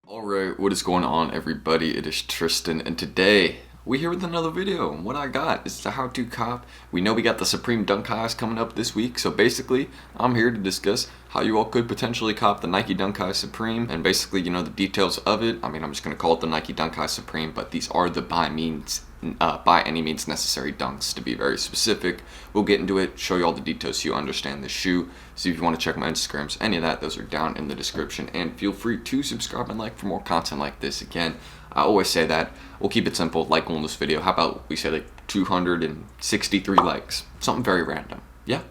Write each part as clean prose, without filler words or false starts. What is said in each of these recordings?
Alright, what is going on everybody? It is Tristan and today we're here with another video. And what I got is the how-to cop. We know we got the Supreme Dunk Highs coming up this week, so basically I'm here to discuss how you all could potentially cop the Nike Dunk High Supreme and basically, the details of it. I mean, I'm just going to call it the Nike Dunk High Supreme, but these are the by any means necessary dunks, to be very specific. We'll get into it, show you all the details so you understand the shoe. See if you want to check my Instagrams, any of that, those are down in the description. And feel free to subscribe and like for more content like this. Again, I always say that. We'll keep it simple, like on this video. How about we say like 263 likes? Something very random. Yeah?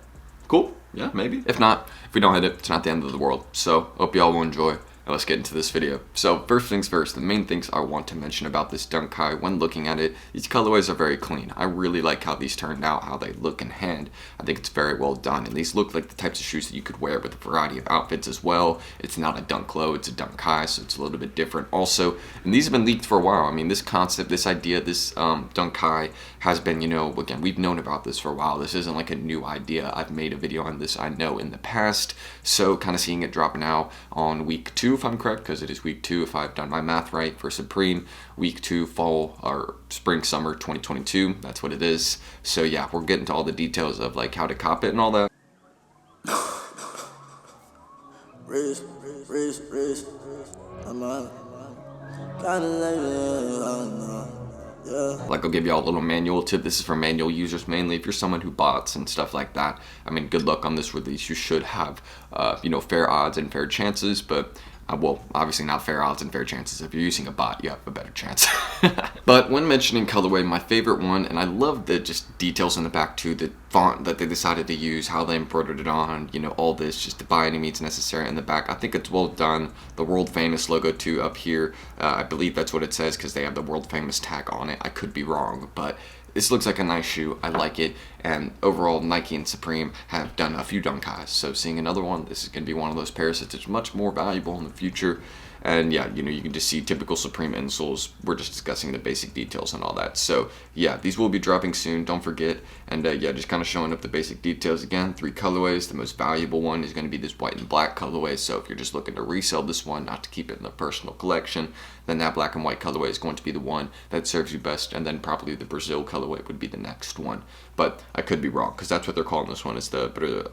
Cool? Yeah, maybe. If not, if we don't hit it, it's not the end of the world. So, hope y'all will enjoy. Now let's get into this video. So first things first, the main things I want to mention about this Dunk High when looking at it, these colorways are very clean. I really like how these turned out, how they look in hand. I think it's very well done, and these look like the types of shoes that you could wear with a variety of outfits as well. It's not a Dunk Low, it's a Dunk High, so it's a little bit different also. And these have been leaked for a while. I mean, this concept, this idea, this Dunk High has been, again, we've known about this for a while. This isn't like a new idea. I've made a video on this, I know, in the past. So kind of seeing it drop now on week 2, if I'm correct, because it is week 2 if I've done my math right for Supreme. Week 2 fall or spring summer 2022, that's what it is. So yeah, we're getting to all the details of like how to cop it and all that. I'm on. Like, I'll give y'all a little manual tip. This is for manual users mainly. If you're someone who bots and stuff like that, I mean, good luck on this release. You should have, fair odds and fair chances, but well, obviously not fair odds and fair chances. If you're using a bot, you have a better chance. But when mentioning colorway, my favorite one, and I love the just details in the back too, the font that they decided to use, how they embroidered it on, all this, just by any means necessary in the back. I think it's well done. The world famous logo too up here, I believe that's what it says because they have the world famous tag on it. I could be wrong, but this looks like a nice shoe. I like it. And overall, Nike and Supreme have done a few Dunk Highs. So seeing another one, this is going to be one of those pairs that's much more valuable in the future. And yeah, you can just see typical Supreme insoles. We're just discussing the basic details and all that. So yeah, these will be dropping soon. Don't forget. And yeah, just kind of showing up the basic details again. 3 colorways. The most valuable one is going to be this white and black colorway. So if you're just looking to resell this one, not to keep it in the personal collection, then that black and white colorway is going to be the one that serves you best. And then probably the Brazil colorway would be the next one. But I could be wrong because that's what they're calling this one, is the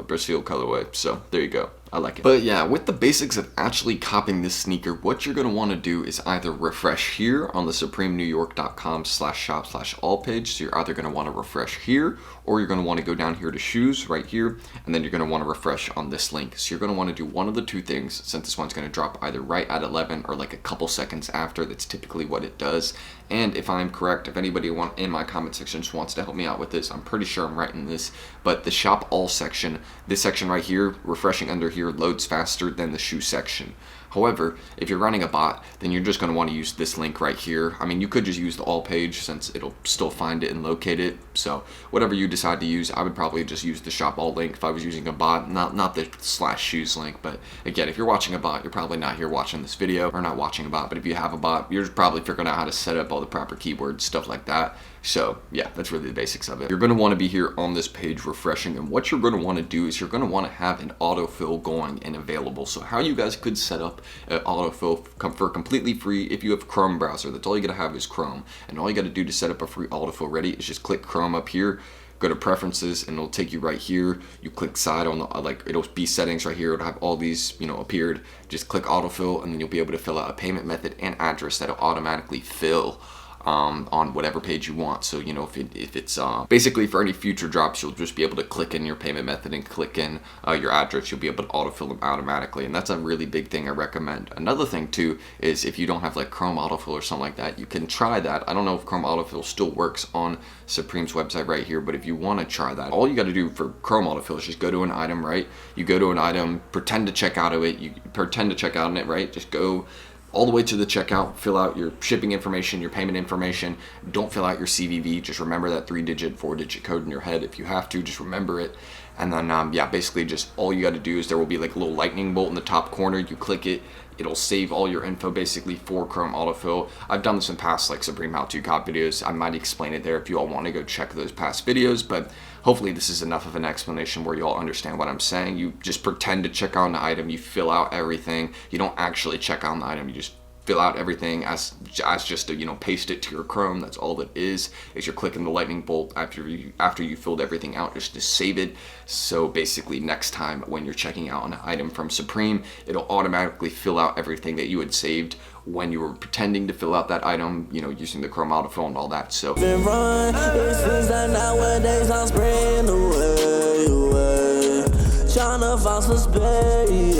Brazil colorway. So there you go. I like it. But yeah, with the basics of actually copying this sneaker, what you're going to want to do is either refresh here on the supremenewyork.com/shop/all page. So you're either going to want to refresh here, or you're going to want to go down here to shoes right here, and then you're going to want to refresh on this link. So you're going to want to do one of the two things, since this one's going to drop either right at 11 or like a couple seconds after. That's typically what it does. And if I'm correct, if anybody in my comment section just wants to help me out with this, I'm pretty sure I'm right in this, but the shop all section, this section right here, refreshing under here, loads faster than the shoe section. However, if you're running a bot, then you're just going to want to use this link right here. I mean, you could just use the all page since it'll still find it and locate it. So whatever you decide to use, I would probably just use the shop all link if I was using a bot, not the /shoes link. But again, if you're watching a bot, you're probably not here watching this video, or not watching a bot. But if you have a bot, you're probably figuring out how to set up all the proper keywords, stuff like that. So yeah, that's really the basics of it. You're going to want to be here on this page refreshing, and what you're going to want to do is you're going to want to have an autofill going and available. So how you guys could set up an autofill for completely free if you have Chrome browser. That's all you got to have is Chrome, and all you got to do to set up a free autofill ready is just click Chrome up here, go to preferences, and it'll take you right here. You click side on the, it'll be settings right here. It'll have all these, appeared. Just click autofill, and then you'll be able to fill out a payment method and address that'll automatically fill on whatever page you want. So if it's basically for any future drops, you'll just be able to click in your payment method and click in your address. You'll be able to autofill them automatically, and that's a really big thing I recommend. Another thing too is if you don't have like Chrome autofill or something like that, you can try that. I don't know if Chrome autofill still works on Supreme's website right here, but if you want to try that, all you got to do for Chrome autofill is just go to an item, right? You go to an item, pretend to check out of it, you pretend to check out on it, right? Just go all the way to the checkout, fill out your shipping information, your payment information. Don't fill out your CVV. Just remember that 3-digit, 4-digit code in your head. If you have to, just remember it. And then, yeah, basically just all you got to do is there will be like a little lightning bolt in the top corner. You click it. It'll save all your info basically for Chrome autofill. I've done this in past like Supreme How To Cop videos. I might explain it there if you all want to go check those past videos, but hopefully this is enough of an explanation where you all understand what I'm saying. You just pretend to check out an item, you fill out everything. You don't actually check out an item, you just fill out everything as just to, you know, paste it to your Chrome. That's all it is you're clicking the lightning bolt after you filled everything out just to save it. So basically next time when you're checking out an item from Supreme, it'll automatically fill out everything that you had saved when you were pretending to fill out that item, you know, using the Chrome autofill and all that. So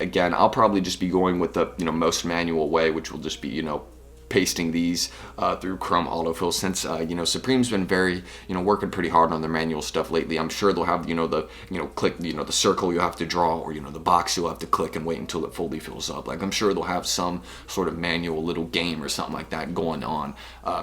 again, I'll probably just be going with the, you know, most manual way, which will just be, you know, pasting these through Chrome autofill, since you know, Supreme's been very, you know, working pretty hard on their manual stuff lately. I'm sure they'll have, you know, the, you know, click, you know, the circle you have to draw, or, you know, the box you'll have to click and wait until it fully fills up. Like, I'm sure they'll have some sort of manual little game or something like that going on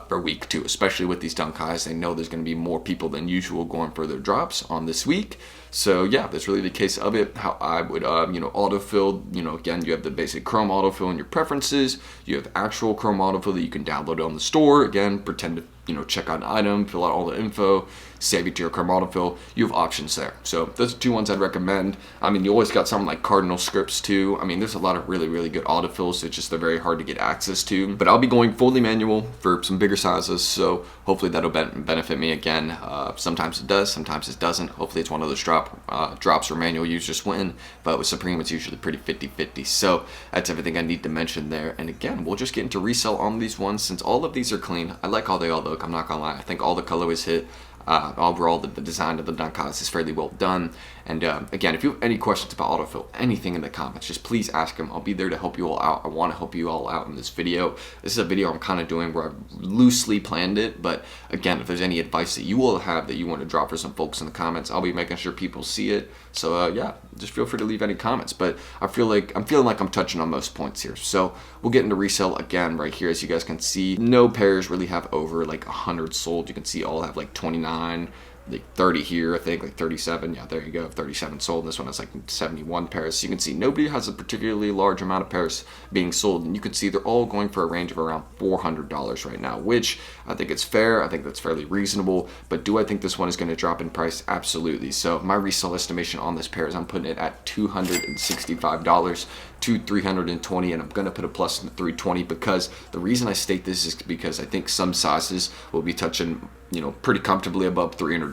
for week 2, especially with these dunk highs. They know there's going to be more people than usual going for their drops on this week. So yeah, that's really the case of it. How I would, you know, autofill, you know, again, you have the basic Chrome autofill in your preferences. You have actual Chrome autofill that you can download on the store. Again, pretend to, you know, check out an item, fill out all the info, save it to your Chrome autofill. You have options there. So those are 2 ones I'd recommend. I mean, you always got something like Cardinal scripts too. I mean, there's a lot of really, really good autofills. It's just they're very hard to get access to. But I'll be going fully manual for some bigger sizes. So hopefully that'll benefit me again. Sometimes it does, sometimes it doesn't. Hopefully it's one of those drops where manual users win. But with Supreme, it's usually pretty 50-50. So that's everything I need to mention there. And again, we'll just get into resell on these ones since all of these are clean. I like how they all look. I'm not gonna lie. I think all the colorways hit. Overall, the design of the dunk highs is fairly well done. And again, if you have any questions about autofill, anything in the comments, just please ask them. I'll be there to help you all out. I want to help you all out in this video. This is a video I'm kind of doing where I've loosely planned it. But again, if there's any advice that you all have that you want to drop for some folks in the comments, I'll be making sure people see it. So yeah, just feel free to leave any comments. But I'm feeling like I'm touching on most points here. So we'll get into resell again right here. As you guys can see, no pairs really have over like 100 sold. You can see all have like 29, like 30 here, I think, like 37. Yeah, there you go, 37 sold. This one has like 71 pairs. So you can see nobody has a particularly large amount of pairs being sold, and you can see they're all going for a range of around $400 right now, which I think it's fair. I think that's fairly reasonable. But do I think this one is going to drop in price? Absolutely. So my resale estimation on this pair is I'm putting it at $265 to $320, and I'm going to put a plus in the 320 because the reason I state this is because I think some sizes will be touching, you know, pretty comfortably above $300.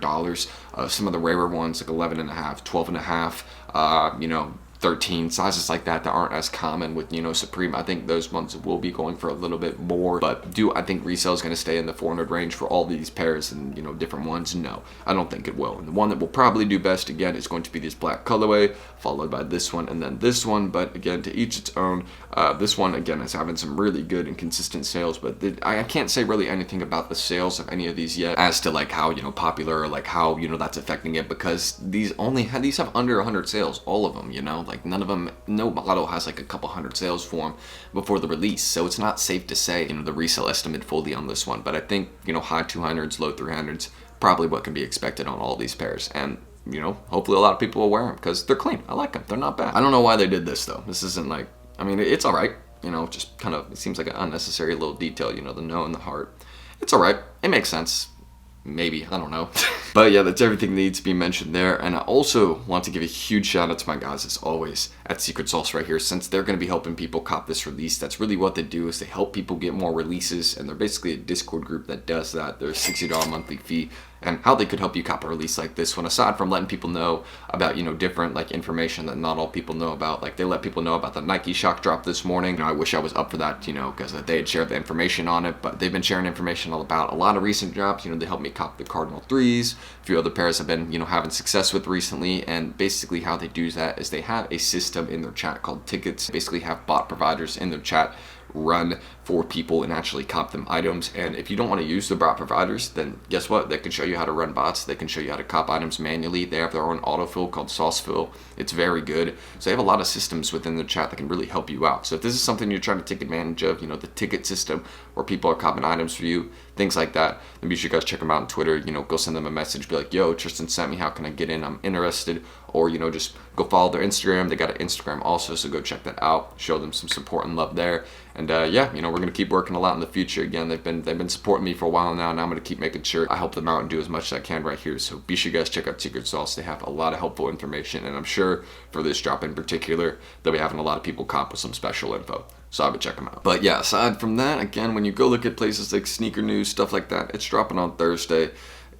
Some of the rarer ones like 11 and a half, 12 and a half, you know, 13 sizes like that aren't as common with, you know, Supreme. I think those ones will be going for a little bit more, but do I think resale is going to stay in the 400 range for all these pairs and, you know, different ones? No, I don't think it will. And the one that will probably do best again is going to be this black colorway, followed by this one and then this one. But again, to each its own. This one again is having some really good and consistent sales, but I can't say really anything about the sales of any of these yet as to like how, you know, popular or like how, you know, that's affecting it, because these have under 100 sales, all of them, you know. Like none of them, no model has like a couple hundred sales for them before the release. So it's not safe to say, you know, the resale estimate fully on this one. But I think, you know, high 200s, low 300s, probably what can be expected on all these pairs. And, you know, hopefully a lot of people will wear them because they're clean. I like them. They're not bad. I don't know why they did this though. This isn't like, I mean, it's all right. You know, just kind of, it seems like an unnecessary little detail, you know, the no and the heart. It's all right. It makes sense. Maybe, I don't know. But yeah, that's everything that needs to be mentioned there. And I also want to give a huge shout out to my guys, as always, at Secret Sauce right here, since they're going to be helping people cop this release. That's really what they do, is they help people get more releases, and they're basically a Discord group that does that. They're a $60 monthly fee, and how they could help you cop a release like this one, aside from letting people know about, you know, different like information that not all people know about. Like they let people know about the Nike shock drop this morning. You know, I wish I was up for that, you know, because they had shared the information on it, but they've been sharing information all about a lot of recent drops. You know, they helped me cop the Cardinal 3s. A few other pairs I've been, you know, having success with recently. And basically how they do that is they have a system in their chat called tickets. They basically have bot providers in their chat run for people and actually cop them items. And if you don't want to use the bot providers, then guess what? They can show you how to run bots. They can show you how to cop items manually. They have their own autofill called Saucefill. It's very good. So they have a lot of systems within the chat that can really help you out. So if this is something you're trying to take advantage of, you know, the ticket system where people are copying items for you, things like that, then be sure you guys check them out on Twitter. You know, go send them a message, be like, yo, Tristan sent me, how can I get in? I'm interested. Or, you know, just go follow their Instagram. They got an Instagram also, so go check that out. Show them some support and love there. And yeah, you know, we're gonna keep working a lot in the future. Again, they've been supporting me for a while now, and I'm gonna keep making sure I help them out and do as much as I can right here. So be sure you guys check out Secret Sauce. They have a lot of helpful information, and I'm sure for this drop in particular, they'll be having a lot of people cop with some special info. So I would check them out. But yeah, aside from that, again, when you go look at places like Sneaker News, stuff like that, it's dropping on Thursday.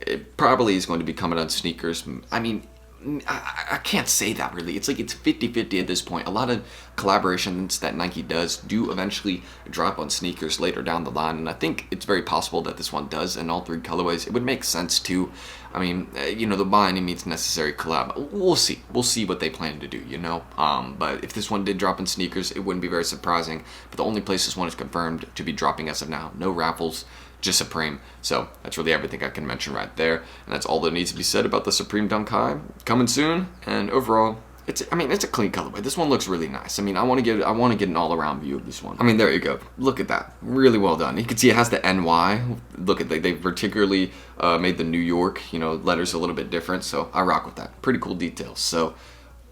It probably is going to be coming on sneakers. I mean, I can't say that really. It's like it's 50-50 at this point. A lot of collaborations that Nike does do eventually drop on sneakers later down the line, and I think it's very possible that this one does in all three colorways. It would make sense too. I mean, the by any means necessary collab. We'll see. We'll see what they plan to do, But if this one did drop in sneakers, it wouldn't be very surprising. But the only place this one is confirmed to be dropping as of now, no raffles, just Supreme. So that's really everything I can mention right there, and that's all that needs to be said about the Supreme Dunk High. Coming soon, and overall, it's a clean colorway. This one looks really nice. I mean, I want to get an all-around view of this one. I mean, there you go. Look at that. Really well done. You can see it has the NY. Look at they particularly made the New York, letters a little bit different. So I rock with that. Pretty cool details. So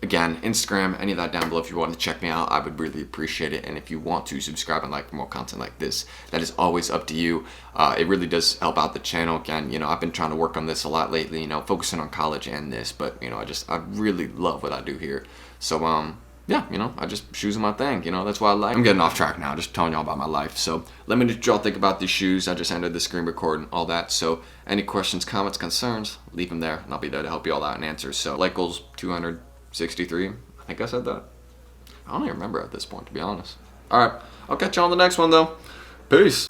again, Instagram, any of that down below if you want to check me out. I would really appreciate it. And if you want to subscribe and like for more content like this, that is always up to you. It really does help out the channel. Again, I've been trying to work on this a lot lately, focusing on college and this, but I really love what I do here. So yeah, I just shoes are my thing, that's why I like. I'm getting off track now, just telling y'all about my life. So let me know what y'all think about these shoes. I just ended the screen recording, all that. So any questions, comments, concerns, leave them there, and I'll be there to help you all out and answer. So like goals 263, I think I said that. I don't even remember at this point, to be honest. All right, I'll catch you on the next one though. Peace.